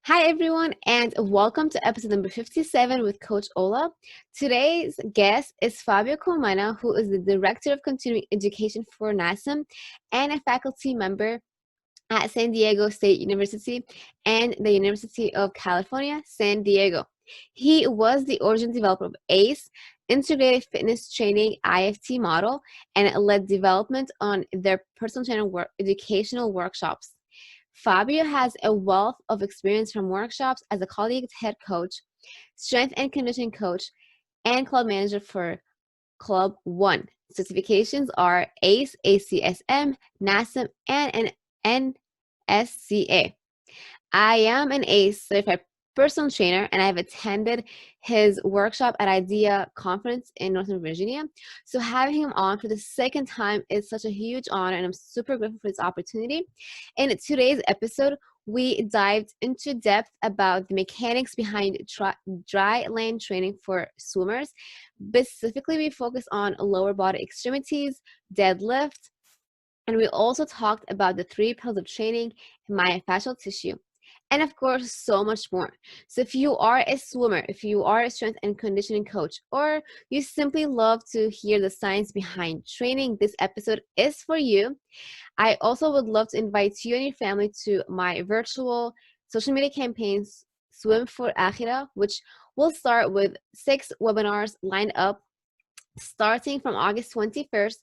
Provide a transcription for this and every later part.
Hi, everyone, and welcome to episode number 57 with Coach Ola. Today's guest is Fabio Comana, who is the Director of Continuing Education for NASM and a faculty member at San Diego State University and the University of California, San Diego. He was the original developer of ACE, Integrated Fitness Training IFT model, and led development on their personal trainer educational workshops. Fabio has a wealth of experience from workshops as a collegiate head coach, strength and conditioning coach, and club manager for Club 1. Certifications are ACE, ACSM, NASM, and an NSCA. I am an ACE certified personal trainer, and I've attended his workshop at IDEA Conference in Northern Virginia. So having him on for the second time is such a huge honor, and I'm super grateful for this opportunity. In today's episode, we dived into depth about the mechanics behind dry land training for swimmers. Specifically, we focus on lower body extremities, deadlift, and we also talked about the 3 pillars of training, myofascial tissue, and of course, so much more. So if you are a swimmer, if you are a strength and conditioning coach, or you simply love to hear the science behind training, this episode is for you. I also would love to invite you and your family to my virtual social media campaigns, Swim for Akhira, which will start with 6 webinars lined up starting from August 21st.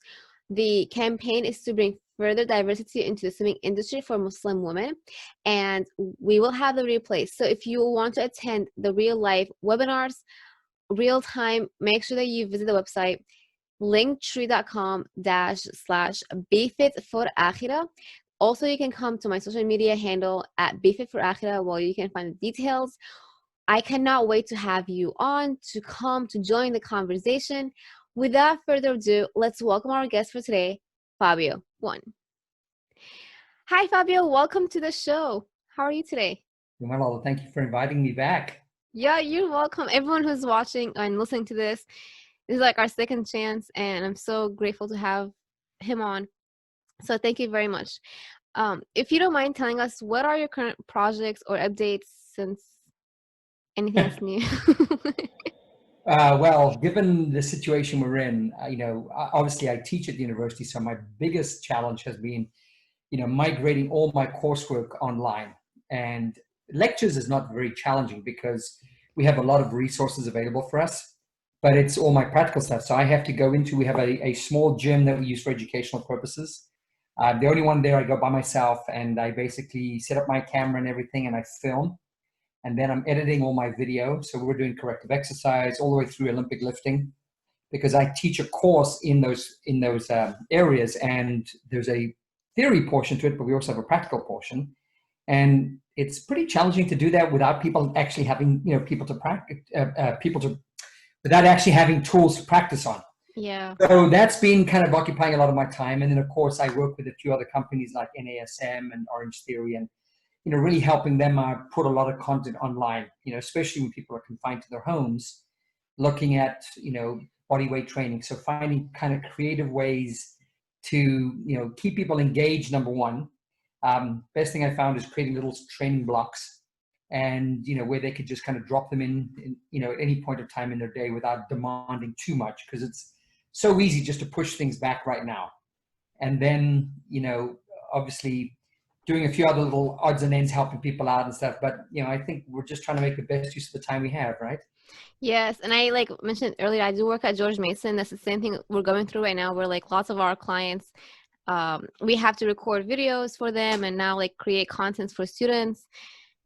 The campaign is to bring further diversity into the swimming industry for Muslim women, and we will have the replays. So if you want to attend the real life webinars, real time, make sure that you visit the website linktree.com/bfitforakhira. Also, you can come to my social media handle at bfitforakhira where you can find the details. I cannot wait to have you on, to come, to join the conversation. Without further ado, let's welcome our guest for today, Fabio. Hi, Fabio. Welcome to the show. How are you today? Well, thank you for inviting me back. Yeah, you're welcome. Everyone who's watching and listening to this is like our second chance, and I'm so grateful to have him on. So thank you very much. If you don't mind telling us, what are your current projects or updates since anything is new? Well, given the situation we're in, obviously I teach at the university, so my biggest challenge has been, migrating all my coursework online. And lectures is not very challenging because we have a lot of resources available for us, but it's all my practical stuff. So I have to go into, we have a small gym that we use for educational purposes. The only one there, I go by myself, and I basically set up my camera and everything, and I film. And then I'm editing all my video. So we're doing corrective exercise all the way through Olympic lifting, because I teach a course in those areas, and there's a theory portion to it, but we also have a practical portion. And it's pretty challenging to do that without people actually having, people to practice, without actually having tools to practice on. Yeah. So that's been kind of occupying a lot of my time. And then of course I work with a few other companies like NASM and Orange Theory, and really helping them put a lot of content online, especially when people are confined to their homes, looking at, body weight training. So finding kind of creative ways to, keep people engaged, number one. Best thing I found is creating little training blocks, and, where they could just kind of drop them in, at any point of time in their day without demanding too much, because it's so easy just to push things back right now. And then, obviously doing a few other little odds and ends, helping people out and stuff. But, I think we're just trying to make the best use of the time we have, right? Yes, and I mentioned earlier, I do work at George Mason. That's the same thing we're going through right now, where lots of our clients, we have to record videos for them and now create contents for students.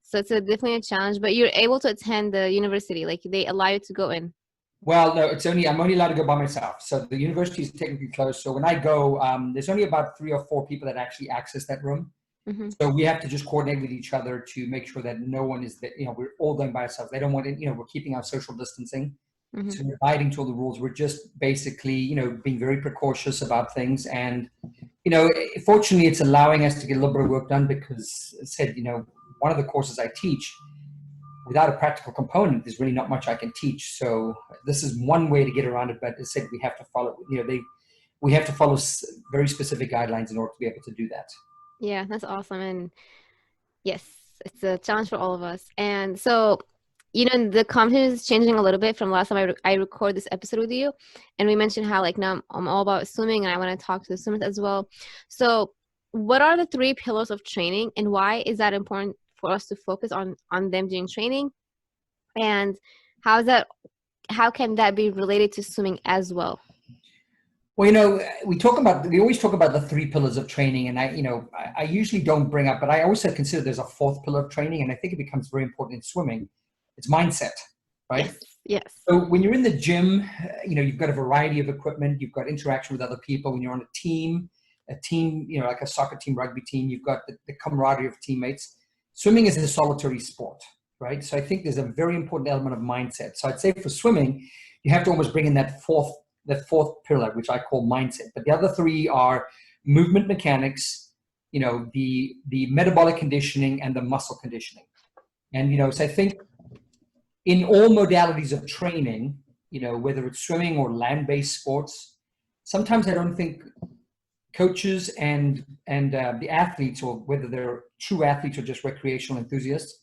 So it's definitely a challenge, but you're able to attend the university, they allow you to go in. Well, no, I'm only allowed to go by myself. So the university is technically closed. So when I go, there's only about 3 or 4 people that actually access that room. Mm-hmm. So we have to just coordinate with each other to make sure that no one is that, we're all going by ourselves. They don't want it, we're keeping our social distancing. Mm-hmm. So we're abiding to all the rules. We're just basically, being very precautious about things. And, fortunately, it's allowing us to get a little bit of work done, because as I said, one of the courses I teach, without a practical component, there's really not much I can teach. So this is one way to get around it. But as I said, we have to follow, we have to follow very specific guidelines in order to be able to do that. Yeah, that's awesome. And yes, it's a challenge for all of us. And so, the content is changing a little bit from last time I record this episode with you. And we mentioned how like now I'm all about swimming and I want to talk to the swimmers as well. So what are the 3 pillars of training and why is that important for us to focus on them during training? And how can that be related to swimming as well? Well, we always talk about the 3 pillars of training, and I usually don't bring up, but I also consider there's a 4th pillar of training, and I think it becomes very important in swimming. It's mindset, right? Yes, yes. So when you're in the gym, you've got a variety of equipment, you've got interaction with other people. When you're on a team, like a soccer team, rugby team, you've got the camaraderie of teammates. Swimming is a solitary sport, right? So I think there's a very important element of mindset. So I'd say for swimming, you have to almost bring in that fourth pillar, which I call mindset. But the other 3 are movement mechanics, the metabolic conditioning and the muscle conditioning. And, so I think in all modalities of training, whether it's swimming or land-based sports, sometimes I don't think coaches and the athletes, or whether they're true athletes or just recreational enthusiasts,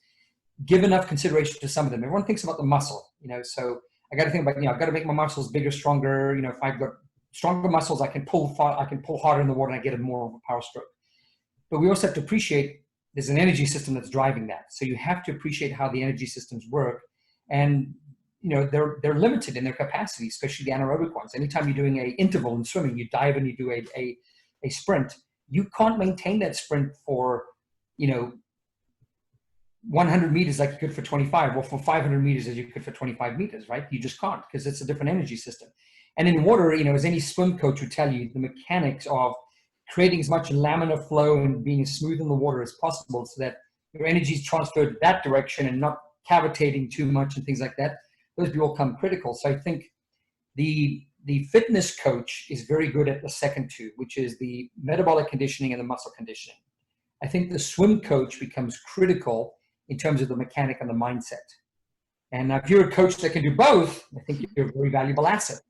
give enough consideration to some of them. Everyone thinks about the muscle, so I got to think about, I've got to make my muscles bigger, stronger. If I've got stronger muscles, I can pull harder in the water and I get a more of a power stroke. But we also have to appreciate there's an energy system that's driving that. So you have to appreciate how the energy systems work. And, they're limited in their capacity, especially the anaerobic ones. Anytime you're doing an interval in swimming, you dive and you do a sprint, you can't maintain that sprint for, 100 meters like you could for 25, or for 500 meters as you could for 25 meters, right? You just can't, because it's a different energy system. And in water, as any swim coach would tell you, the mechanics of creating as much laminar flow and being as smooth in the water as possible so that your energy is transferred that direction and not cavitating too much and things like that, those all come critical. So I think the fitness coach is very good at the second 2, which is the metabolic conditioning and the muscle conditioning. I think the swim coach becomes critical in terms of the mechanic and the mindset. And if you're a coach that can do both, I think you're a very valuable asset.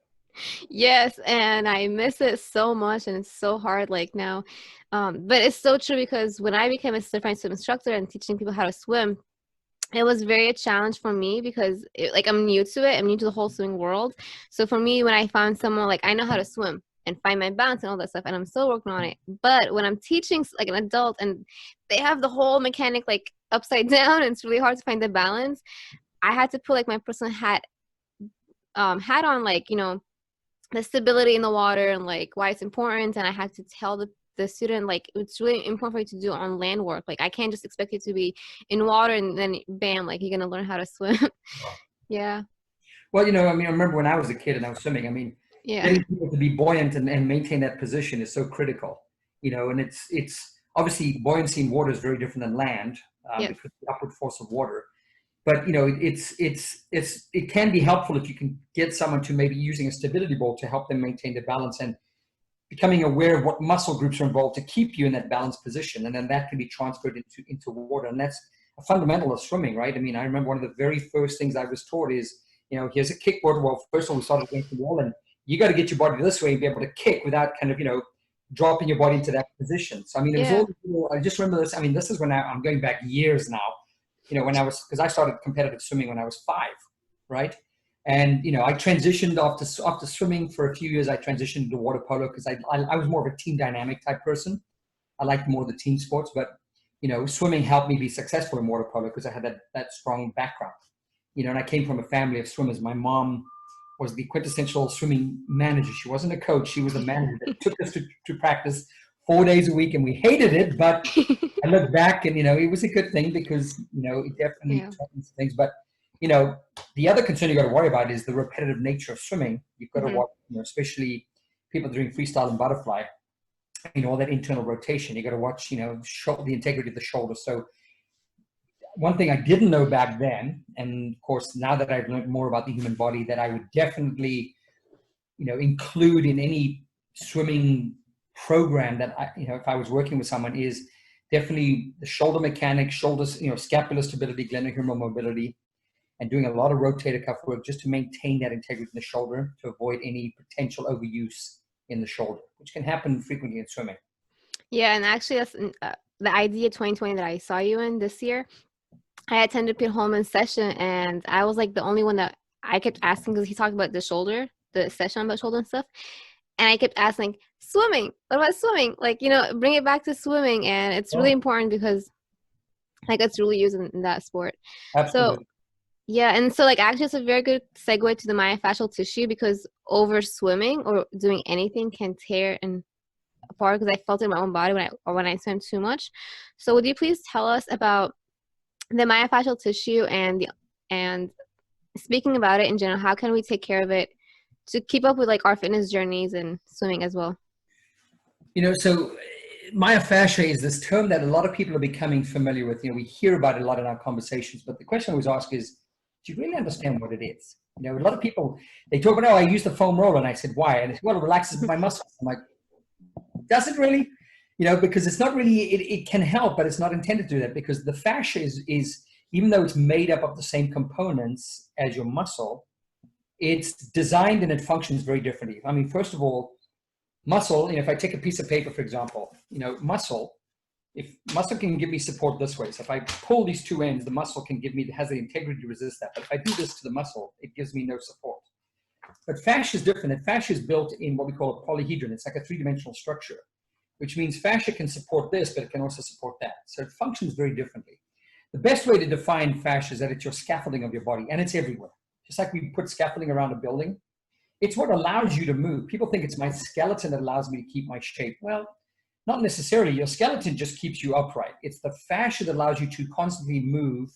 Yes, and I miss it so much, and it's so hard like now. But it's so true, because when I became a certified swim instructor and teaching people how to swim, it was very a challenge for me because I'm new to it. I'm new to the whole swimming world. So for me, when I found someone, like, I know how to swim and find my balance and all that stuff, and I'm still working on it. But when I'm teaching like an adult and they have the whole mechanic like upside down and it's really hard to find the balance, I had to put like my personal hat on, like, the stability in the water and like why it's important. And I had to tell the student, like, it's really important for you to do on land work. Like, I can't just expect you to be in water and then bam, like, you're gonna learn how to swim. Yeah. Well, I remember when I was a kid and I was swimming, Yeah. getting people to be buoyant and maintain that position is so critical, and it's obviously buoyancy in water is very different than land, Yes. because of the upward force of water. But, it can be helpful if you can get someone to maybe using a stability ball to help them maintain their balance and becoming aware of what muscle groups are involved to keep you in that balanced position. And then that can be transferred into water. And that's a fundamental of swimming, right? I remember one of the very first things I was taught is, here's a kickboard. Well, first of all, we started against the wall, and you got to get your body this way and be able to kick without kind of, dropping your body into that position. So, it was all, I just remember this. This is when I'm going back years now, because I started competitive swimming when I was 5, right? And, I transitioned after swimming for a few years. I transitioned to water polo because I was more of a team dynamic type person. I liked more of the team sports, but, swimming helped me be successful in water polo because I had that strong background, and I came from a family of swimmers. My mom was the quintessential swimming manager. She wasn't a coach. She was a manager that took us to practice 4 days a week, and we hated it, but I look back and, it was a good thing because, it definitely taught me things. But, the other concern you got to worry about is the repetitive nature of swimming. You've got to watch, especially people doing freestyle and butterfly, all that internal rotation. You got to watch, the integrity of the shoulder. So one thing I didn't know back then, and of course, now that I've learned more about the human body, that I would definitely, include in any swimming program that if I was working with someone, is definitely the shoulder mechanics, shoulders, scapular stability, glenohumeral mobility, and doing a lot of rotator cuff work just to maintain that integrity in the shoulder to avoid any potential overuse in the shoulder, which can happen frequently in swimming. Yeah, and actually that's the idea 2020 that I saw you in this year. I attended Pete Holman's session, and I was like the only one that I kept asking because he talked about the shoulder, the session about shoulder and stuff. And I kept asking, swimming, what about swimming? Like, bring it back to swimming. And it's really Well, important because like it's really used in that sport. So absolutely. yeah, and so like actually it's a very good segue to the myofascial tissue because over swimming or doing anything can tear and apart because I felt it in my own body when I swim too much. So would you please tell us about the myofascial tissue and speaking about it in general, how can we take care of it to keep up with like our fitness journeys and swimming as well? So myofascia is this term that a lot of people are becoming familiar with. We hear about it a lot in our conversations, but the question I always ask is, do you really understand what it is? A lot of people, they talk about, oh, I use the foam roller. And I said, why? And they said, well, it relaxes my muscles. I'm like, does it really? Because it's not really, it can help, but it's not intended to do that, because the fascia is, even though it's made up of the same components as your muscle, it's designed and it functions very differently. I mean, first of all, muscle, if I take a piece of paper, for example, muscle can give me support this way. So if I pull these two ends, the muscle has the integrity to resist that. But if I do this to the muscle, it gives me no support. But fascia is different. And fascia is built in what we call a polyhedron. It's like a three-dimensional structure, which means fascia can support this, but it can also support that. So it functions very differently. The best way to define fascia is that it's your scaffolding of your body, and it's everywhere. Just like we put scaffolding around a building, it's what allows you to move. People think it's my skeleton that allows me to keep my shape. Well, not necessarily. Your skeleton just keeps you upright. It's the fascia that allows you to constantly move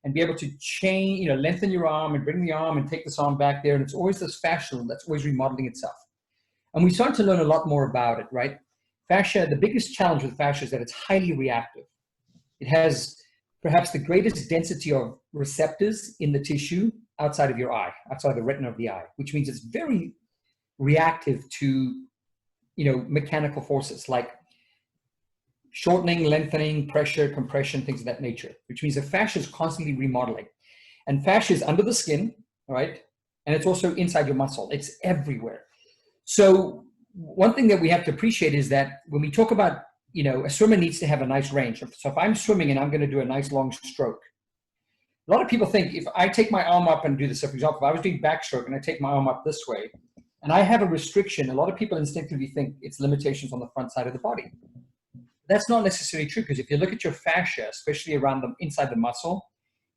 and be able to change, lengthen your arm and bring the arm and take this arm back there. And it's always this fascia that's always remodeling itself. And we start to learn a lot more about it, right? Fascia, the biggest challenge with fascia is that it's highly reactive. It has perhaps the greatest density of receptors in the tissue outside of your eye, outside the retina of the eye, which means it's very reactive to, mechanical forces like shortening, lengthening, pressure, compression, things of that nature, which means the fascia is constantly remodeling. And fascia is under the skin, all right? And it's also inside your muscle. It's everywhere. So one thing that we have to appreciate is that when we talk about, a swimmer needs to have a nice range. So if I'm swimming and I'm going to do a nice long stroke, a lot of people think if I take my arm up and do this, so for example, if I was doing backstroke and I take my arm up this way and I have a restriction, a lot of people instinctively think it's limitations on the front side of the body. That's not necessarily true, because if you look at your fascia, especially around the inside the muscle,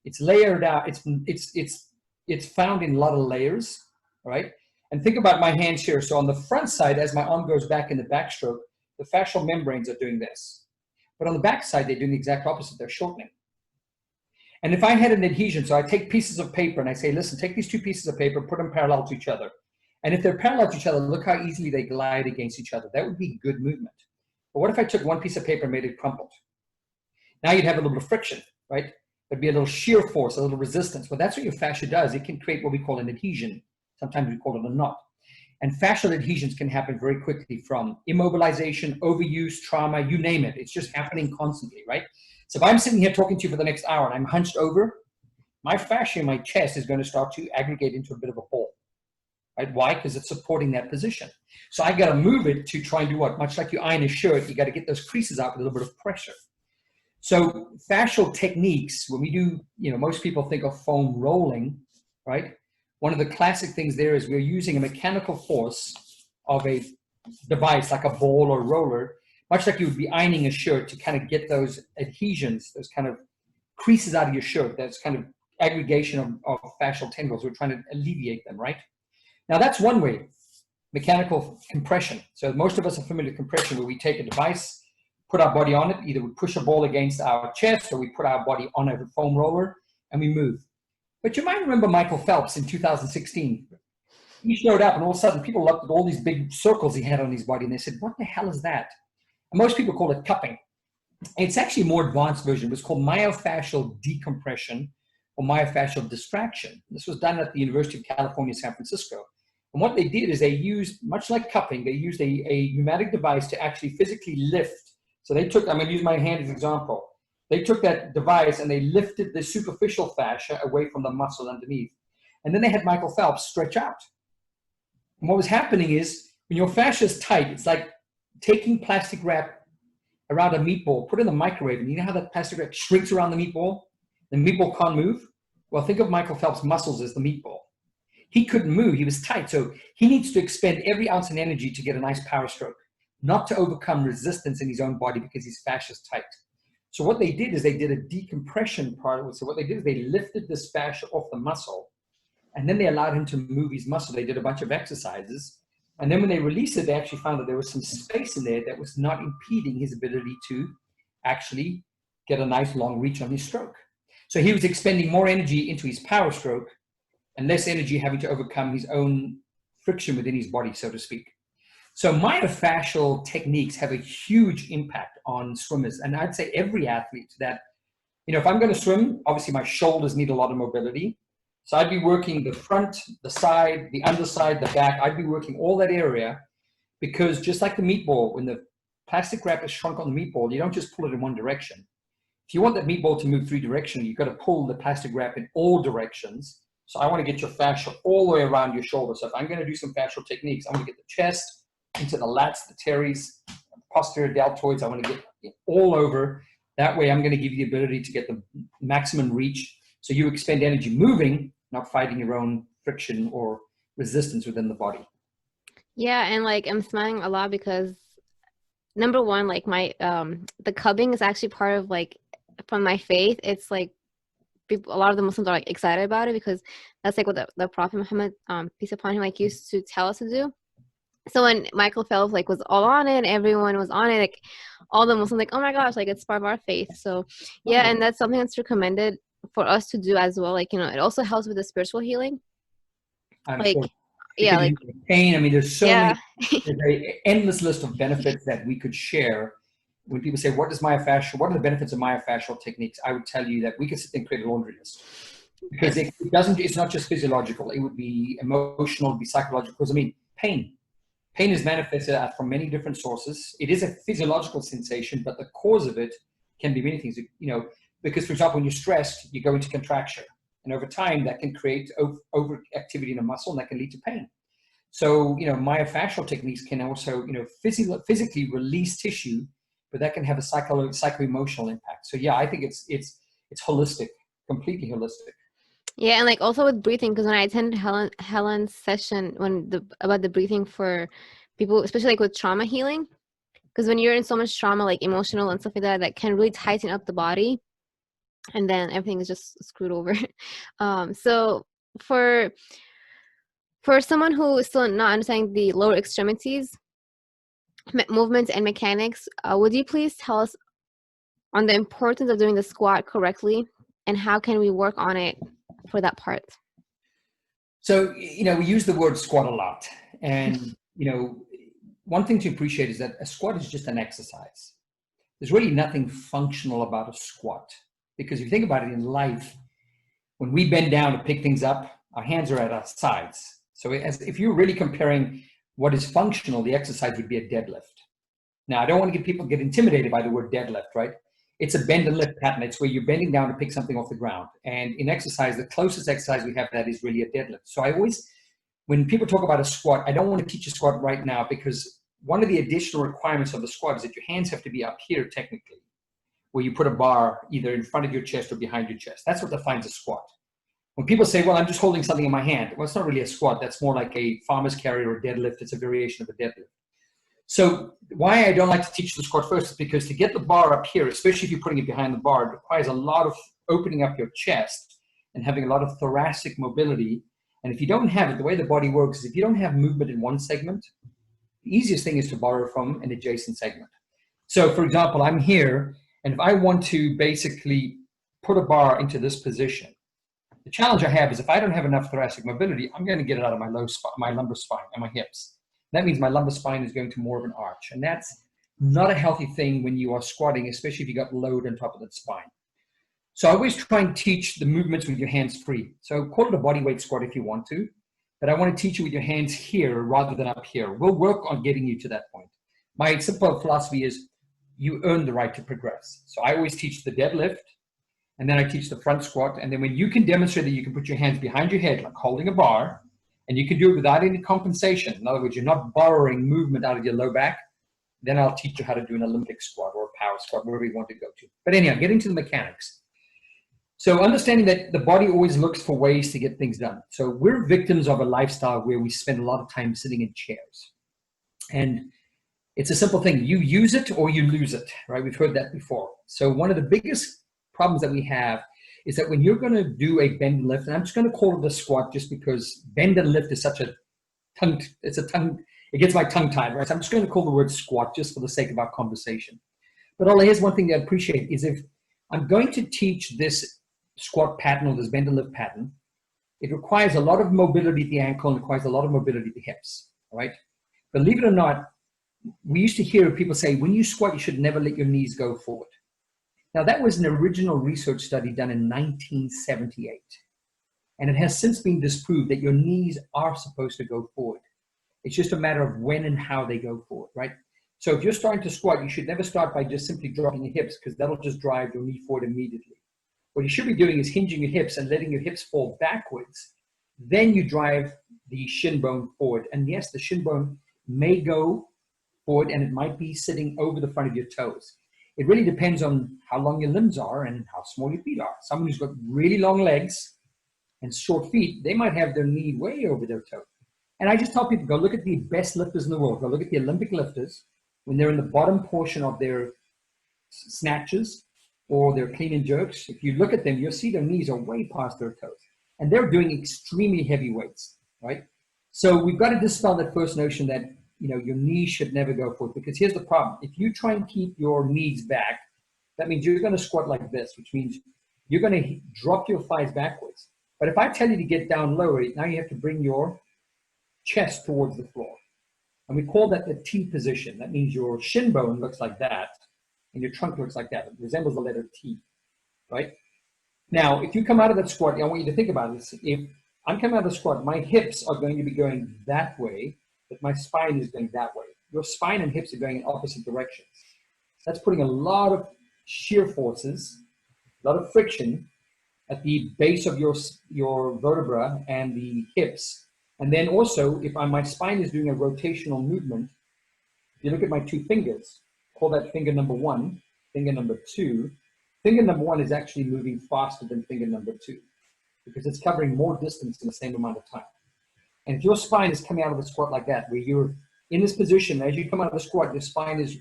it's layered out. It's found in a lot of layers, all right? And think about my hands here. So on the front side, as my arm goes back in the backstroke, the fascial membranes are doing this. But on the back side, they're doing the exact opposite. They're shortening. And if I had an adhesion, so I take pieces of paper and I say, listen, take these two pieces of paper, put them parallel to each other. And if they're parallel to each other, look how easily they glide against each other. That would be good movement. But what if I took one piece of paper and made it crumpled? Now you'd have a little bit of friction, right? There'd be a little shear force, a little resistance. Well, that's what your fascia does. It can create what we call an adhesion. Sometimes we call it a knot. And fascial adhesions can happen very quickly from immobilization, overuse, trauma, you name it. It's just happening constantly, right? So if I'm sitting here talking to you for the next hour and I'm hunched over, my fascia in my chest is going to start to aggregate into a bit of a ball, right? Why? Because it's supporting that position. So I got to move it to try and do what? Much like you iron a shirt, you got to get those creases out with a little bit of pressure. So fascial techniques, when we do, most people think of foam rolling, right? One of the classic things there is we're using a mechanical force of a device like a ball or roller, much like you would be ironing a shirt, to kind of get those adhesions, those kind of creases out of your shirt, that's kind of aggregation of fascial tendrils. We're trying to alleviate them, right? Now that's one way, mechanical compression. So most of us are familiar with compression, where we take a device, put our body on it, either we push a ball against our chest or we put our body on a foam roller and we move. But you might remember Michael Phelps in 2016. He showed up and all of a sudden people looked at all these big circles he had on his body and they said, what the hell is that? And most people call it cupping. It's actually a more advanced version. It was called myofascial decompression or myofascial distraction. This was done at the University of California, San Francisco. And what they did is they used, much like cupping, they used a pneumatic device to actually physically lift. So they took, I'm going to use my hand as an example. They took that device and they lifted the superficial fascia away from the muscle underneath. And then they had Michael Phelps stretch out. And what was happening is when your fascia is tight, it's like taking plastic wrap around a meatball, put it in the microwave, and you know how that plastic wrap shrinks around the meatball? The meatball can't move. Well, think of Michael Phelps' muscles as the meatball. He couldn't move. He was tight. So he needs to expend every ounce of energy to get a nice power stroke, not to overcome resistance in his own body because his fascia is tight. So what they did is they did a decompression part of it. So what they did is they lifted this fascia off the muscle, and then they allowed him to move his muscle. They did a bunch of exercises. And then when they released it, they actually found that there was some space in there that was not impeding his ability to actually get a nice long reach on his stroke. So he was expending more energy into his power stroke and less energy having to overcome his own friction within his body, so to speak. So myofascial techniques have a huge impact on swimmers. And I'd say every athlete that, if I'm going to swim, obviously my shoulders need a lot of mobility. So I'd be working the front, the side, the underside, the back. I'd be working all that area because just like the meatball, when the plastic wrap is shrunk on the meatball, you don't just pull it in one direction. If you want that meatball to move 3 directions, you've got to pull the plastic wrap in all directions. So I want to get your fascia all the way around your shoulder. So if I'm going to do some fascial techniques, I want to get the chest into the lats, the teres, posterior deltoids. I want to get all over. That way I'm going to give you the ability to get the maximum reach. So you expend energy moving, not fighting your own friction or resistance within the body. Yeah, and like I'm smiling a lot because number one, like my the cubbing is actually part of like from my faith. It's like people, a lot of the Muslims are like excited about it because that's like what the Prophet Muhammad, peace upon him, like used to tell us to do. So when Michael Phelps like was all on it, everyone was on it, like all the Muslims like, oh my gosh, like it's part of our faith. So yeah, and that's something that's recommended for us to do as well. Like, it also helps with the spiritual healing. I'm Like, sure. yeah, like pain. I mean, there's so yeah. many, there's an endless list of benefits that we could share. When people say, what are the benefits of myofascial techniques? I would tell you that we could sit and create a laundry list. Because it's not just physiological. It would be emotional, it would be psychological. Because I mean, pain is manifested from many different sources. It is a physiological sensation, but the cause of it can be many things, because for example, when you're stressed, you go into contraction. And over time, that can create overactivity in a muscle, and that can lead to pain. So, myofascial techniques can also, physically release tissue, but that can have a psycho-emotional impact. So, yeah, I think it's holistic, completely holistic. Yeah, and like also with breathing, because when I attended Helen's session about the breathing for people, especially like with trauma healing, because when you're in so much trauma, like emotional and stuff like that, that can really tighten up the body, and then everything is just screwed over. So for someone who is still not understanding the lower extremities movements and mechanics, would you please tell us on the importance of doing the squat correctly, and how can we work on it for that part? So, we use the word squat a lot. And, one thing to appreciate is that a squat is just an exercise. There's really nothing functional about a squat. Because if you think about it in life, when we bend down to pick things up, our hands are at our sides. So if you're really comparing what is functional, the exercise would be a deadlift. Now, I don't want to get intimidated by the word deadlift, right? It's a bend and lift pattern. It's where you're bending down to pick something off the ground. And in exercise, the closest exercise we have to that is really a deadlift. So when people talk about a squat, I don't want to teach a squat right now, because one of the additional requirements of the squat is that your hands have to be up here technically, where you put a bar either in front of your chest or behind your chest. That's what defines a squat. When people say, well, I'm just holding something in my hand, well, it's not really a squat. That's more like a farmer's carry or a deadlift. It's a variation of a deadlift. So why I don't like to teach the squat first is because to get the bar up here, especially if you're putting it behind the bar, it requires a lot of opening up your chest and having a lot of thoracic mobility. And if you don't have it, the way the body works is if you don't have movement in one segment, the easiest thing is to borrow from an adjacent segment. So for example, I'm here, and if I want to basically put a bar into this position, the challenge I have is if I don't have enough thoracic mobility, I'm going to get it out of my lumbar spine and my hips. That means my lumbar spine is going to more of an arch. And that's not a healthy thing when you are squatting, especially if you got load on top of that spine. So I always try and teach the movements with your hands free. So call it a bodyweight squat if you want to, but I want to teach you with your hands here rather than up here. We'll work on getting you to that point. My simple philosophy is you earn the right to progress. So I always teach the deadlift, and then I teach the front squat. And then when you can demonstrate that you can put your hands behind your head, like holding a bar, and you can do it without any compensation. In other words, you're not borrowing movement out of your low back. Then I'll teach you how to do an Olympic squat or a power squat, wherever you want to go to. But anyhow, getting to the mechanics. So understanding that the body always looks for ways to get things done. So we're victims of a lifestyle where we spend a lot of time sitting in chairs. And it's a simple thing. You use it or you lose it, right? We've heard that before. So one of the biggest problems that we have is that when you're going to do a bend and lift, and I'm just going to call it a squat just because bend and lift is such a tongue, it gets my tongue tied, right? So I'm just going to call the word squat just for the sake of our conversation. But Ola, here's one thing that I appreciate is if I'm going to teach this squat pattern or this bend and lift pattern, it requires a lot of mobility at the ankle and requires a lot of mobility at the hips, all right? Believe it or not, we used to hear people say, when you squat, you should never let your knees go forward. Now, that was an original research study done in 1978. And it has since been disproved that your knees are supposed to go forward. It's just a matter of when and how they go forward, right? So if you're starting to squat, you should never start by just simply dropping your hips because that'll just drive your knee forward immediately. What you should be doing is hinging your hips and letting your hips fall backwards. Then you drive the shin bone forward. And yes, the shin bone may go forward and it might be sitting over the front of your toes. It really depends on how long your limbs are and how small your feet are. Someone who's got really long legs and short feet, they might have their knee way over their toe. And I just tell people, go look at the best lifters in the world. Go look at the Olympic lifters. When they're in the bottom portion of their snatches or their clean and jerks, if you look at them, you'll see their knees are way past their toes. And they're doing extremely heavy weights, right? So we've got to dispel that first notion that, you know, your knees should never go forward. Because here's the problem. If you try and keep your knees back, that means you're going to squat like this, which means you're going to drop your thighs backwards. But if I tell you to get down lower, now you have to bring your chest towards the floor. And we call that the T position. That means your shin bone looks like that, and your trunk looks like that. It resembles the letter T, right? Now, if you come out of that squat, I want you to think about this. If I'm coming out of the squat, my hips are going to be going that way, but my spine is going that way. Your spine and hips are going in opposite directions. That's putting a lot of shear forces, a lot of friction at the base of your vertebra and the hips. And then also, if my spine is doing a rotational movement, if you look at my two fingers, call that finger number one, finger number two. Finger number one is actually moving faster than finger number two because it's covering more distance in the same amount of time. And if your spine is coming out of the squat like that, where you're in this position, as you come out of the squat, your spine is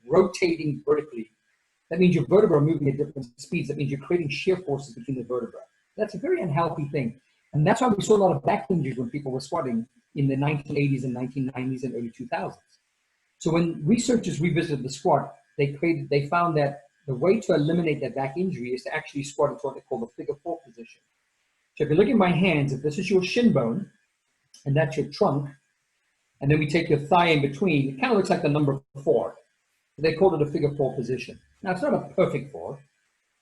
rotating vertically. That means your vertebrae are moving at different speeds. That means you're creating shear forces between the vertebrae. That's a very unhealthy thing. And that's why we saw a lot of back injuries when people were squatting in the 1980s and 1990s and early 2000s. So when researchers revisited the squat, they found that the way to eliminate that back injury is to actually squat into what they call the figure four position. So if you look at my hands, if this is your shin bone and that's your trunk, and then we take your thigh in between, it kind of looks like the number 4. They call it a figure four position. Now, it's not a perfect 4.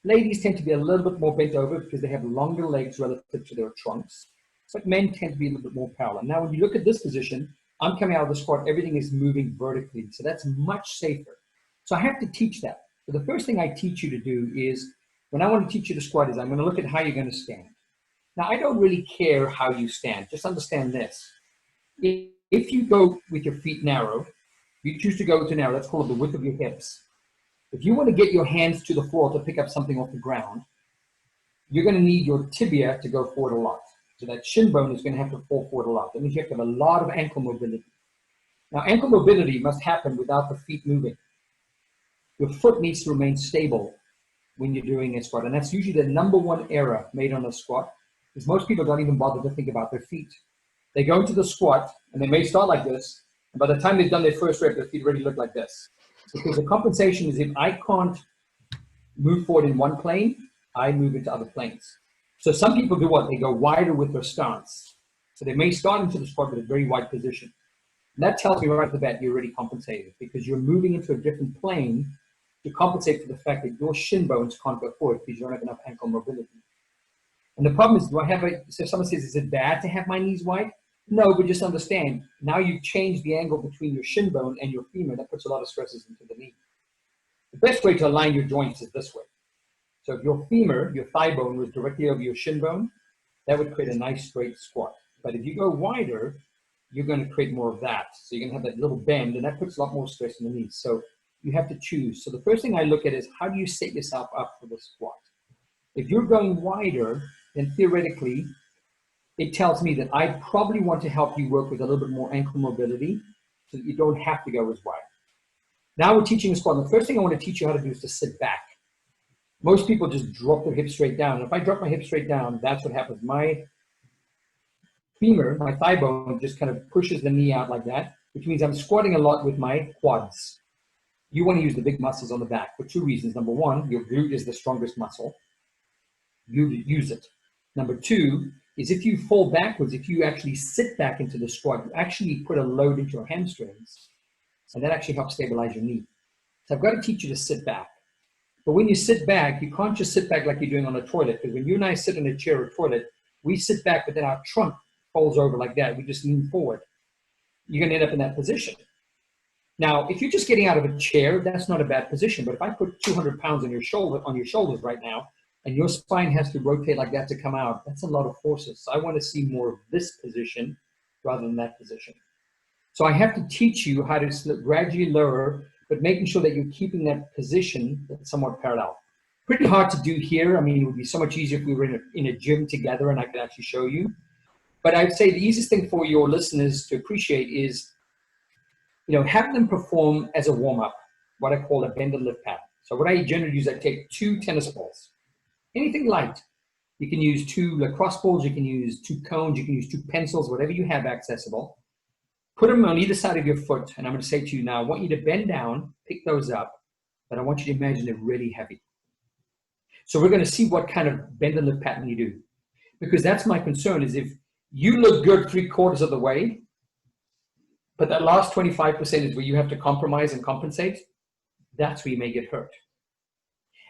Ladies tend to be a little bit more bent over because they have longer legs relative to their trunks. But men tend to be a little bit more parallel. Now, when you look at this position, I'm coming out of the squat, everything is moving vertically. So that's much safer. So I have to teach that. So the first thing I teach you to do is, when I want to teach you to squat, is I'm going to look at how you're going to stand. Now, I don't really care how you stand. Just understand this. If you go with your feet narrow, you choose to go to narrow, that's called the width of your hips. If you want to get your hands to the floor to pick up something off the ground, you're going to need your tibia to go forward a lot. So that shin bone is going to have to fall forward a lot. That means you have to have a lot of ankle mobility. Now, ankle mobility must happen without the feet moving. Your foot needs to remain stable when you're doing a squat. And that's usually the number one error made on a squat, because most people don't even bother to think about their feet. They go into the squat, and they may start like this, and by the time they've done their first rep, their feet already look like this. Because the compensation is if I can't move forward in one plane, I move into other planes. So some people do what? They go wider with their stance. So they may start into the squat with a very wide position. And that tells me right off the bat you're already compensated because you're moving into a different plane to compensate for the fact that your shin bones can't go forward because you don't have enough ankle mobility. And the problem is, so if someone says, is it bad to have my knees wide? No, but just understand, now you've changed the angle between your shin bone and your femur. That puts a lot of stresses into the knee. The best way to align your joints is this way. So if your femur, your thigh bone, was directly over your shin bone, that would create a nice straight squat. But if you go wider, you're going to create more of that. So you're going to have that little bend, and that puts a lot more stress in the knees. So you have to choose. So the first thing I look at is, how do you set yourself up for the squat? If you're going wider, then theoretically, it tells me that I probably want to help you work with a little bit more ankle mobility so that you don't have to go as wide. Now we're teaching a squat. The first thing I want to teach you how to do is to sit back. Most people just drop their hips straight down. And if I drop my hips straight down, that's what happens. My femur, my thigh bone, just kind of pushes the knee out like that, which means I'm squatting a lot with my quads. You want to use the big muscles on the back for two reasons. Number one, your glute is the strongest muscle. You use it. Number two is if you fall backwards, if you actually sit back into the squat, you actually put a load into your hamstrings, and that actually helps stabilize your knee. So I've got to teach you to sit back. But when you sit back, you can't just sit back like you're doing on a toilet, because when you and I sit in a chair or toilet, we sit back, but then our trunk folds over like that. We just lean forward. You're going to end up in that position. Now, if you're just getting out of a chair, that's not a bad position. But if I put 200 pounds on your shoulders right now, and your spine has to rotate like that to come out, that's a lot of forces. So I want to see more of this position rather than that position. So I have to teach you how to gradually lower, but making sure that you're keeping that position that's somewhat parallel. Pretty hard to do here. I mean, it would be so much easier if we were in a gym together and I could actually show you. But I'd say the easiest thing for your listeners to appreciate is, have them perform as a warm-up, what I call a bend and lift pattern. So what I generally use, I take 2 tennis balls, anything light. You can use 2 lacrosse balls, you can use 2 cones, you can use 2 pencils, whatever you have accessible. Put them on either side of your foot, and I'm going to say to you now, I want you to bend down, pick those up, but I want you to imagine they're really heavy. So we're going to see what kind of bend and lift pattern you do. Because that's my concern, is if you look good 3/4 of the way, but that last 25% is where you have to compromise and compensate, that's where you may get hurt.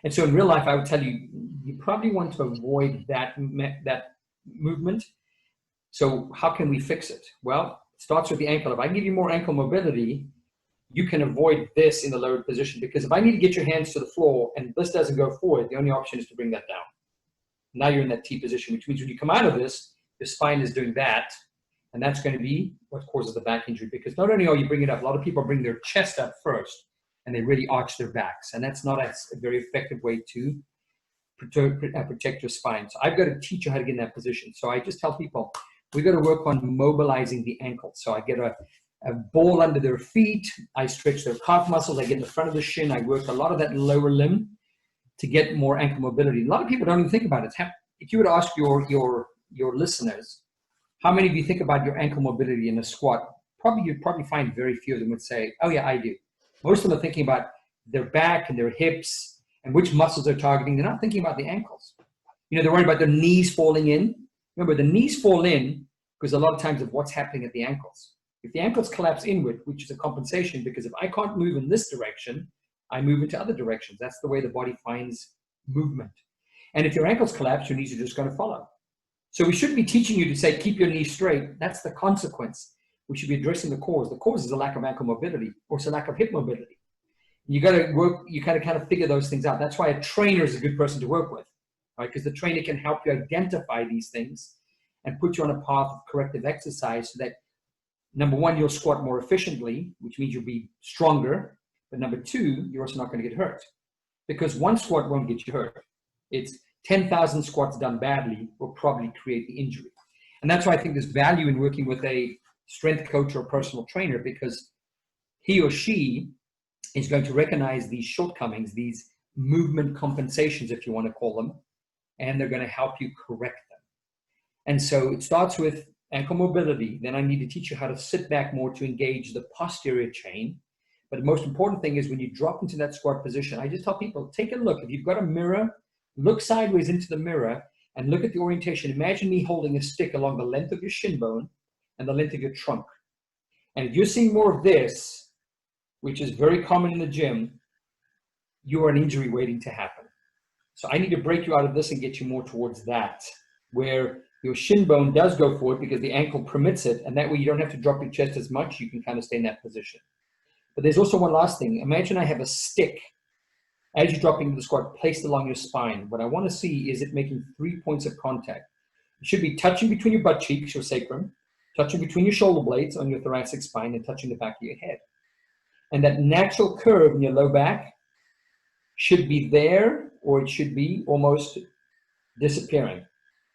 And so in real life, I would tell you, you probably want to avoid that movement. So how can we fix it? Well, it starts with the ankle. If I give you more ankle mobility, you can avoid this in the lowered position, because if I need to get your hands to the floor and this doesn't go forward, the only option is to bring that down. Now you're in that T position, which means when you come out of this, your spine is doing that. And that's going to be what causes the back injury, because not only are you bringing it up, a lot of people bring their chest up first and they really arch their backs. And that's not a very effective way to protect your spine. So I've got to teach you how to get in that position. So I just tell people, we've got to work on mobilizing the ankle. So I get a ball under their feet. I stretch their calf muscles. I get in the front of the shin. I work a lot of that lower limb to get more ankle mobility. A lot of people don't even think about it. If you were to ask your listeners, how many of you think about your ankle mobility in a squat? You'd probably find very few of them would say, oh yeah, I do. Most of them are thinking about their back and their hips and which muscles they're targeting. They're not thinking about the ankles. They're worried about their knees falling in. Remember, the knees fall in because a lot of times of what's happening at the ankles. If the ankles collapse inward, which is a compensation, because if I can't move in this direction, I move into other directions. That's the way the body finds movement. And if your ankles collapse, your knees are just going to follow. So we shouldn't be teaching you to say, keep your knees straight. That's the consequence. We should be addressing the cause. The cause is a lack of ankle mobility, or it's a lack of hip mobility. You got to work, you kind of figure those things out. That's why a trainer is a good person to work with, right? Because the trainer can help you identify these things and put you on a path of corrective exercise so that, number one, you'll squat more efficiently, which means you'll be stronger. But number two, you're also not going to get hurt, because one squat won't get you hurt. It's 10,000 squats done badly will probably create the injury. And that's why I think there's value in working with a strength coach or personal trainer, because he or she is going to recognize these shortcomings, these movement compensations, if you want to call them, and they're going to help you correct them. And so it starts with ankle mobility. Then I need to teach you how to sit back more to engage the posterior chain. But the most important thing is when you drop into that squat position, I just tell people, take a look. If you've got a mirror, look sideways into the mirror and look at the orientation. Imagine me holding a stick along the length of your shin bone and the length of your trunk. And if you're seeing more of this, which is very common in the gym, you are an injury waiting to happen. So I need to break you out of this and get you more towards that, where your shin bone does go forward because the ankle permits it, and that way you don't have to drop your chest as much. You can kind of stay in that position. But there's also one last thing. Imagine I have a stick as you drop into the squat placed along your spine. What I want to see is it making 3 points of contact. It should be touching between your butt cheeks, your sacrum, touching between your shoulder blades on your thoracic spine, and touching the back of your head. And that natural curve in your low back should be there, or it should be almost disappearing.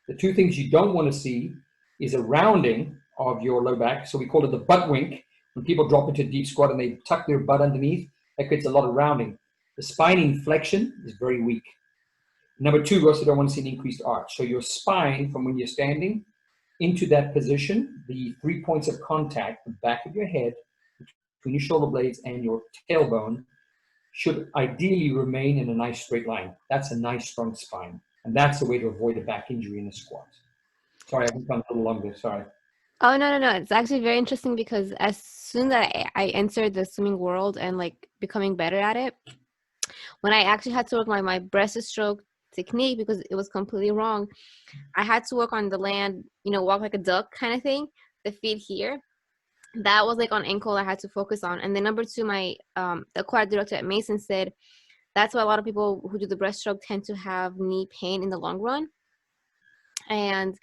The two things you don't want to see is a rounding of your low back. So we call it the butt wink. When people drop into a deep squat and they tuck their butt underneath, that creates a lot of rounding. The spine flexion is very weak. Number two, we also don't want to see an increased arch. So your spine, from when you're standing into that position, the 3 points of contact, the back of your head, between your shoulder blades and your tailbone, should ideally remain in a nice straight line. That's a nice strong spine. And that's the way to avoid a back injury in a squat. Sorry, I've gone a little longer, sorry. Oh, no. It's actually very interesting because as soon as I entered the swimming world and like becoming better at it, when I actually had to work my breaststroke technique because it was completely wrong, I had to work on the land, walk like a duck kind of thing, the feet here. That was like on ankle I had to focus on. And then number two, my the aquatic director at Mason said that's why a lot of people who do the breaststroke tend to have knee pain in the long run. And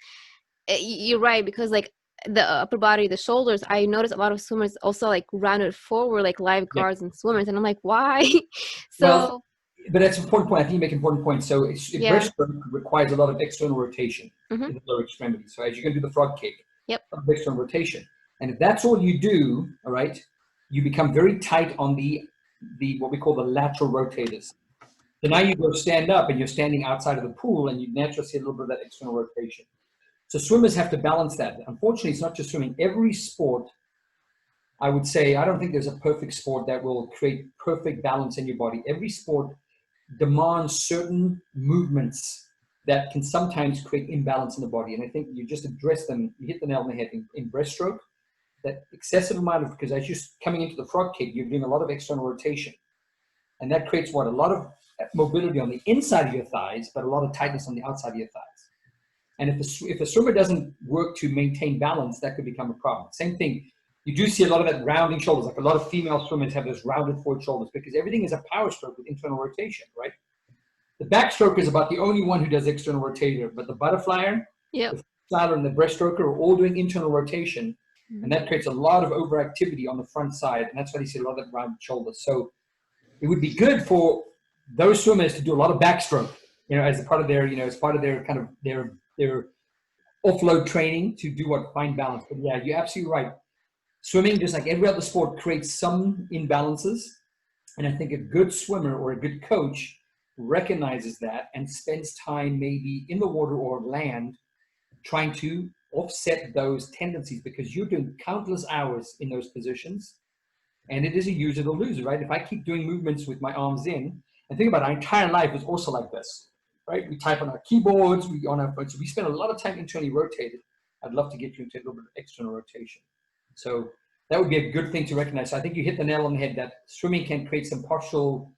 you're right, because like the upper body, the shoulders, I noticed a lot of swimmers also like rounded forward like Yeah. lifeguards and swimmers, and I'm like, why? Well, So but that's an important point. I think you make an important point. So yeah. breaststroke requires a lot of external rotation Mm-hmm. in the lower extremity. So as you're going to do the frog kick, Yep. a lot of external rotation. And if that's all you do, all right, you become very tight on the what we call the lateral rotators. So now you go stand up and you're standing outside of the pool and you naturally see a little bit of that external rotation. So swimmers have to balance that. Unfortunately, it's not just swimming. Every sport, I would say, I don't think there's a perfect sport that will create perfect balance in your body. Every sport demands certain movements that can sometimes create imbalance in the body. And I think you just address them, you hit the nail on the head in breaststroke, that excessive amount of, because as you're coming into the frog kick, you're doing a lot of external rotation. And that creates what? A lot of mobility on the inside of your thighs, but a lot of tightness on the outside of your thighs. And if a swimmer doesn't work to maintain balance, that could become a problem. Same thing. You do see a lot of that rounding shoulders, like a lot of female swimmers have those rounded forward shoulders because everything is a power stroke with internal rotation, right? The backstroke is about the only one who does external rotator, but the butterflyer, Yep. the freestyler, and the breaststroker are all doing internal rotation, and that creates a lot of overactivity on the front side, and that's why you see a lot of that rounded shoulders. So it would be good for those swimmers to do a lot of backstroke, as a part of their, as part of their kind of their offload training to do what find balance. But yeah, you're absolutely right. Swimming, just like every other sport, creates some imbalances. And I think a good swimmer or a good coach recognizes that and spends time maybe in the water or land trying to offset those tendencies because you're doing countless hours in those positions. And it is a use it or lose it, right? If I keep doing movements with my arms in, and think about it, our entire life is also like this, right? We type on our keyboards, we on our phones, so we spend a lot of time internally rotated. I'd love to get you into a little bit of external rotation. So that would be a good thing to recognize. So I think you hit the nail on the head that swimming can create some partial,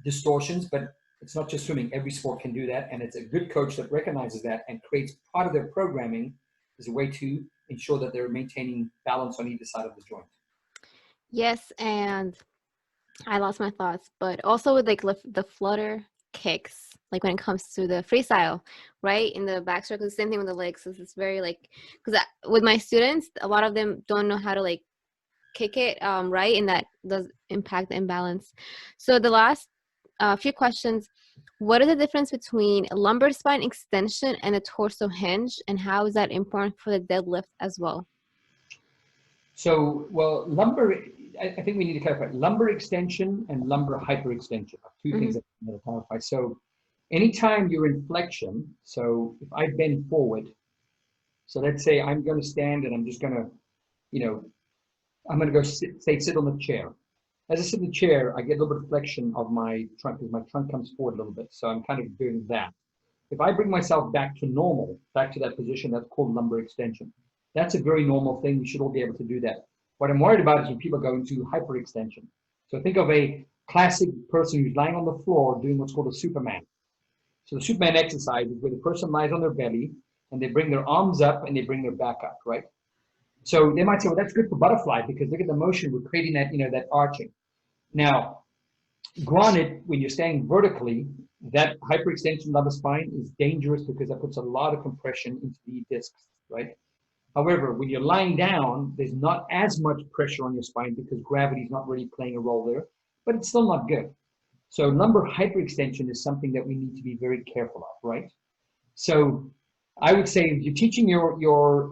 distortions, but it's not just swimming. Every sport can do that. And it's a good coach that recognizes that and creates part of their programming as a way to ensure that they're maintaining balance on either side of the joint. Yes, and I lost my thoughts, but also with like the flutter kicks, like when it comes to the freestyle, right? In the backstroke, the same thing with the legs. It's very like, because with my students, a lot of them don't know how to like kick it right, and that does impact the imbalance. So the last few questions: what is the difference between a lumbar spine extension and a torso hinge, and how is that important for the deadlift as well? So, well, lumbar, I think we need to clarify. Lumbar extension and lumbar hyperextension are two things that we need to clarify. So, anytime you're in flexion, so if I bend forward, so let's say I'm going to stand and I'm just going to, I'm going to go sit on the chair. As I sit in the chair, I get a little bit of flexion of my trunk because my trunk comes forward a little bit. So I'm kind of doing that. If I bring myself back to normal, back to that position, that's called lumbar extension. That's a very normal thing. We should all be able to do that. What I'm worried about is when people go into hyperextension. So think of a classic person who's lying on the floor doing what's called a Superman. So the Superman exercise is where the person lies on their belly and they bring their arms up and they bring their back up, right? So they might say, well, that's good for butterfly because look at the motion. We're creating that, that arching. Now, granted, when you're standing vertically, that hyperextension lumbar spine is dangerous because that puts a lot of compression into the discs, right? However, when you're lying down, there's not as much pressure on your spine because gravity is not really playing a role there, but it's still not good. So lumbar hyperextension is something that we need to be very careful of, right? So I would say if you're teaching your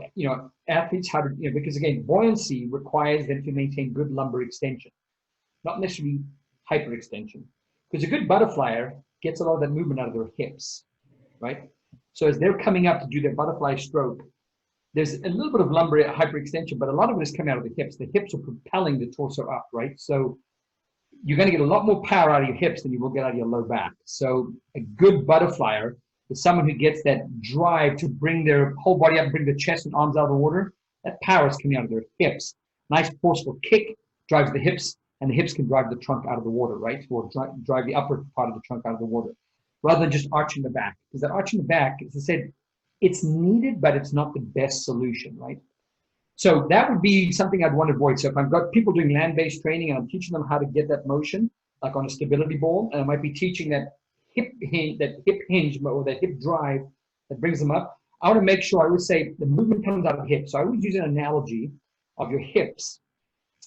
athletes how to, because again, buoyancy requires them to maintain good lumbar extension, not necessarily hyperextension. Because a good butterflyer gets a lot of that movement out of their hips, right? So as they're coming up to do their butterfly stroke, there's a little bit of lumbar hyperextension, but a lot of it is coming out of the hips. The hips are propelling the torso up, right? So you're going to get a lot more power out of your hips than you will get out of your low back. So a good butterflyer is someone who gets that drive to bring their whole body up, bring the chest and arms out of the water. That power is coming out of their hips. Nice forceful kick drives the hips, and the hips can drive the trunk out of the water, right? Or drive the upper part of the trunk out of the water, rather than just arching the back. Because that arching the back, as I said, it's needed, but it's not the best solution, right? So that would be something I'd want to avoid. So if I've got people doing land-based training and I'm teaching them how to get that motion, like on a stability ball, and I might be teaching that hip hinge or that hip drive that brings them up, I want to make sure, I would say the movement comes out of the hips. So I would use an analogy of your hips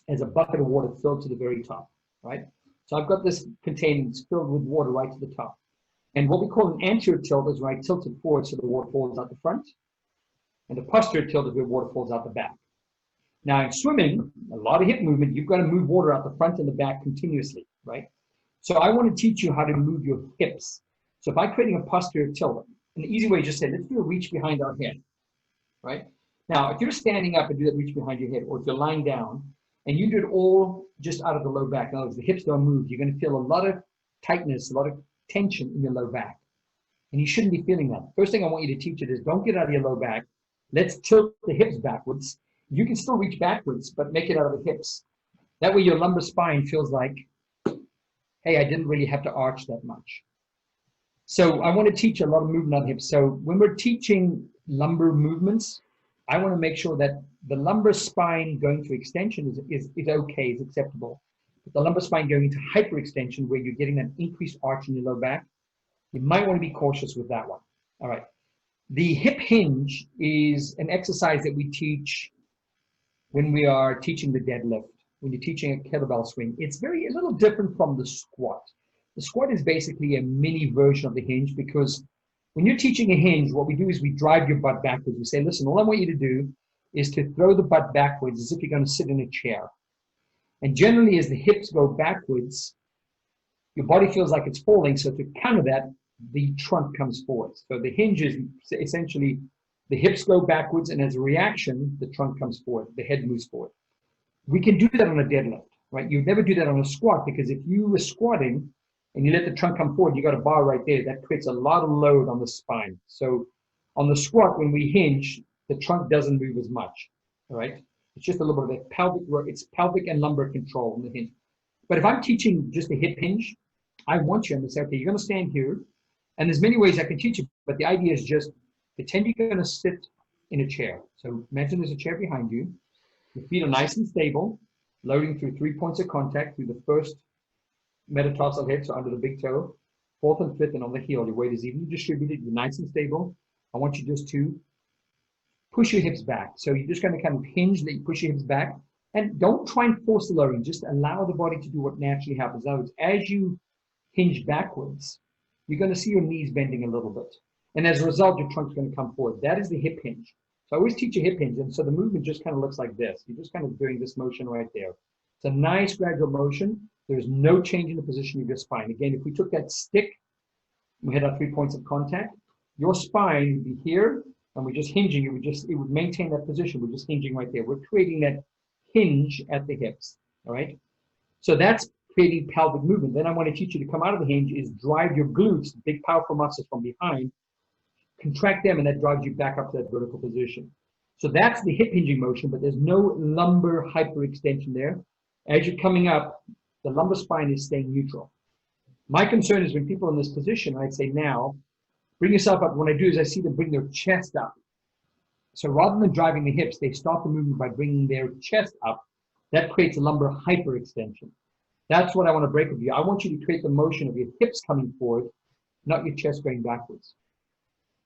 as a bucket of water filled to the very top, right? So I've got this container that's filled with water right to the top. And what we call an anterior tilt is when I tilt it forward so the water falls out the front. And the posterior tilt is where water falls out the back. Now in swimming, a lot of hip movement, you've got to move water out the front and the back continuously, right? So I want to teach you how to move your hips. So if I'm creating a posterior tilt, an easy way is just say, let's do a reach behind our head, right? Now, if you're standing up and do that reach behind your head, or if you're lying down and you do it all just out of the low back, in other words, the hips don't move, you're going to feel a lot of tightness, a lot of tension in your low back. And you shouldn't be feeling that. First thing I want you to teach it is don't get out of your low back. Let's tilt the hips backwards. You can still reach backwards, but make it out of the hips. That way your lumbar spine feels like, hey, I didn't really have to arch that much. So I want to teach a lot of movement on the hips. So when we're teaching lumbar movements, I want to make sure that the lumbar spine going to extension is okay, is acceptable. But the lumbar spine going into hyperextension, where you're getting an increased arch in your low back, you might want to be cautious with that one. All right. The hip hinge is an exercise that we teach when we are teaching the deadlift, when you're teaching a kettlebell swing. It's a little different from the squat. The squat is basically a mini version of the hinge, because when you're teaching a hinge, what we do is we drive your butt backwards. We say, listen, all I want you to do is to throw the butt backwards as if you're going to sit in a chair. And generally, as the hips go backwards, your body feels like it's falling. So to counter that, the trunk comes forward. So the hinge is essentially the hips go backwards, and as a reaction, the trunk comes forward, the head moves forward. We can do that on a deadlift, right? You'd never do that on a squat, because if you were squatting and you let the trunk come forward, you got a bar right there. That creates a lot of load on the spine. So on the squat, when we hinge, the trunk doesn't move as much, all right? It's just a little bit of a pelvic and lumbar control on the hinge. But if I'm teaching just a hip hinge, I want you to say, okay, you're going to stand here. And there's many ways I can teach you, but the idea is just pretend you're going to sit in a chair. So imagine there's a chair behind you. Your feet are nice and stable, loading through 3 points of contact through the first metatarsal head, so under the big toe, fourth and fifth, and on the heel. Your weight is evenly distributed. You're nice and stable. I want you just to push your hips back. So you're just going to kind of hinge, that you push your hips back. And don't try and force the lowering. Just allow the body to do what naturally happens. In other words, as you hinge backwards, you're going to see your knees bending a little bit. And as a result, your trunk's going to come forward. That is the hip hinge. So I always teach a hip hinge. And so the movement just kind of looks like this. You're just kind of doing this motion right there. It's a nice gradual motion. There's no change in the position of your spine. Again, if we took that stick, we had our 3 points of contact, your spine would be here, and we're just hinging. It would maintain that position. We're just hinging right there. We're creating that hinge at the hips, all right? So that's creating pelvic movement. Then I want to teach you to come out of the hinge is drive your glutes, big powerful muscles from behind, contract them, and that drives you back up to that vertical position. So that's the hip hinging motion, but there's no lumbar hyperextension there. As you're coming up, the lumbar spine is staying neutral. My concern is when people are in this position, I'd say now, bring yourself up. What I do is I see them bring their chest up. So rather than driving the hips, they start the movement by bringing their chest up. That creates a lumbar hyperextension. That's what I want to break with you. I want you to create the motion of your hips coming forward, not your chest going backwards.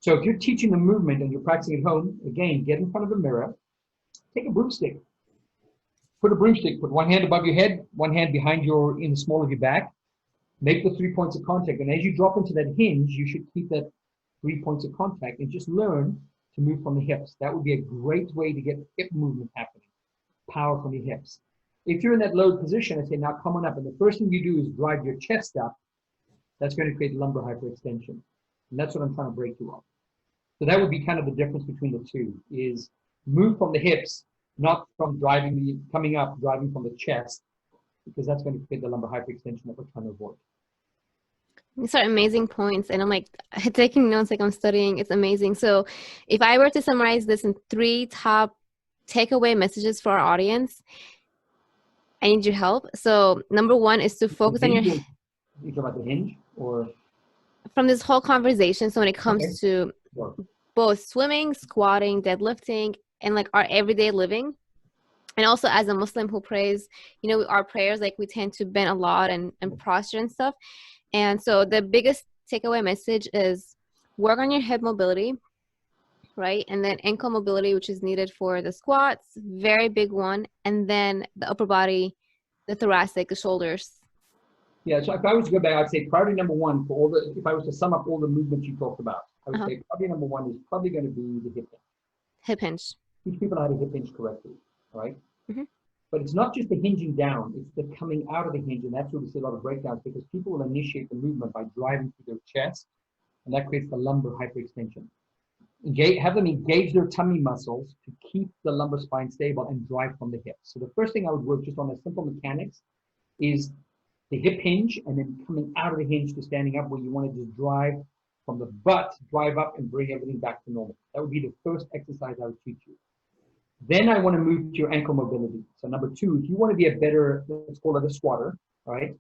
So if you're teaching the movement and you're practicing at home, again, get in front of a mirror, take a broomstick. Put one hand above your head, one hand behind in the small of your back, Make the 3 points of contact. And as you drop into that hinge, you should keep that 3 points of contact and just learn to move from the hips. That would be a great way to get hip movement happening. Power from the hips. If you're in that low position, I say, now come on up. And the first thing you do is drive your chest up. That's going to create lumbar hyperextension. And that's what I'm trying to break you off. So that would be kind of the difference between the two, is move from the hips, not from coming up, driving from the chest, because that's going to create the lumbar hyperextension that we're trying to avoid. These are amazing points. And I'm like taking notes like I'm studying. It's amazing. So if I were to summarize this in 3 top takeaway messages for our audience, I need your help. So number 1 is to focus on your... You talk about the hinge or? From this whole conversation. So when it comes to Sure. both swimming, squatting, deadlifting, and like our everyday living. And also as a Muslim who prays, you know, our prayers, like we tend to bend a lot and posture and stuff. And so the biggest takeaway message is work on your hip mobility, right? And then ankle mobility, which is needed for the squats, very big one. And then the upper body, the thoracic, the shoulders. Yeah, so if I was to go back, I'd say priority number 1 for all the, if I was to sum up all the movements you talked about, I would say priority number 1 is probably going to be the hip hinge. Hip hinge. Teach people how to hip hinge correctly, right? Mm-hmm. But it's not just the hinging down, it's the coming out of the hinge, and that's where we see a lot of breakdowns, because people will initiate the movement by driving through their chest, and that creates the lumbar hyperextension. Have them engage their tummy muscles to keep the lumbar spine stable and drive from the hips. So the first thing I would work just on the simple mechanics is the hip hinge, and then coming out of the hinge to standing up, where you want to just drive from the butt, drive up and bring everything back to normal. That would be the first exercise I would teach you. Then I want to move to your ankle mobility. So number 2, if you want to be a better, let's call it a squatter, right?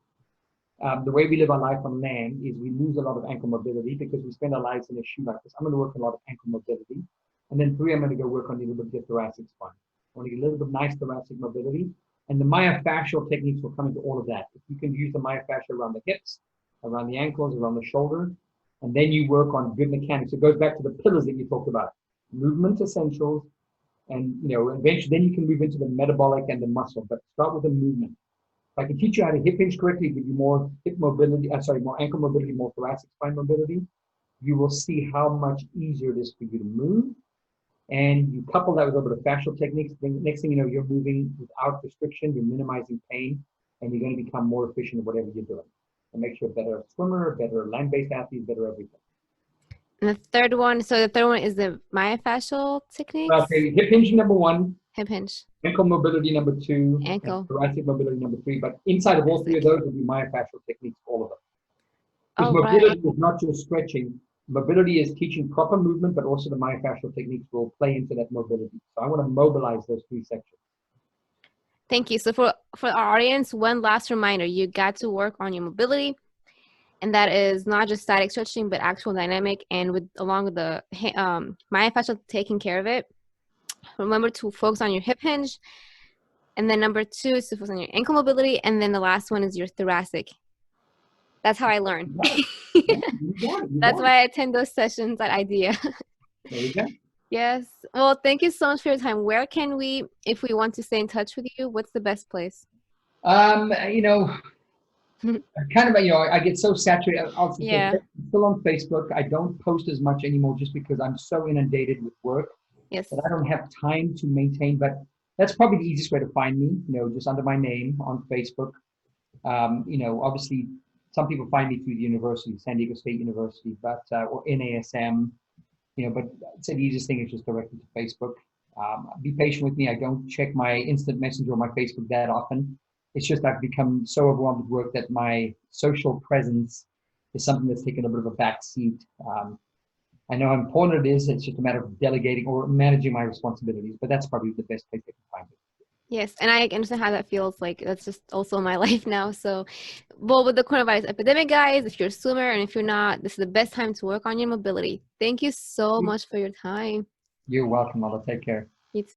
The way we live our life on land is we lose a lot of ankle mobility because we spend our lives in a shoe like this. I'm going to work a lot of ankle mobility. And then 3, I'm going to go work on a little bit of thoracic spine. I want to get a little bit of nice thoracic mobility. And the myofascial techniques will come into all of that. If you can use the myofascial around the hips, around the ankles, around the shoulder, and then you work on good mechanics. It goes back to the pillars that you talked about. Movement essentials, and eventually then you can move into the metabolic and the muscle, but start with the movement. If I can teach you how to hip hinge correctly, give you more hip mobility, more ankle mobility, more thoracic spine mobility, you will see how much easier it is for you to move. And you couple that with a little bit of fascial techniques, then next thing you know, you're moving without restriction, you're minimizing pain, and you're going to become more efficient at whatever you're doing. It makes you a better swimmer, better land-based athlete, better everything. And the third one, so the third one is the myofascial techniques? Okay, hip hinge number 1. Hip hinge. Ankle mobility number 2. Ankle. Thoracic mobility number 3. But inside of all 3 of those would be myofascial techniques, all of them. Because mobility is not just stretching. Mobility is teaching proper movement, but also the myofascial techniques will play into that mobility. So I want to mobilize those 3 sections. Thank you. So for our audience, one last reminder, you got to work on your mobility. And that is not just static stretching, but actual dynamic. And along with the myofascial taking care of it, remember to focus on your hip hinge. And then number 2 is to focus on your ankle mobility. And then the last one is your thoracic. That's how I learn. That's why I attend those sessions at IDEA. There you go. Yes. Well, thank you so much for your time. Where can we, if we want to stay in touch with you, what's the best place? Kind of, I get so saturated. I'm still on Facebook. I don't post as much anymore just because I'm so inundated with work. Yes. That I don't have time to maintain. But that's probably the easiest way to find me, just under my name on Facebook. Obviously, some people find me through the university, San Diego State University, but or NASM, but I'd say the easiest thing is just directly to Facebook. Be patient with me. I don't check my instant messenger or my Facebook that often. It's just I've become so overwhelmed with work that my social presence is something that's taken a bit of a back seat. I know how important it is. It's just a matter of delegating or managing my responsibilities, but that's probably the best place I can find it. Yes, and I understand how that feels. Like that's just also my life now. So, well, with the coronavirus epidemic, guys, if you're a swimmer and if you're not, this is the best time to work on your mobility. Thank you so much for your time. You're welcome, Ola. Take care. You too.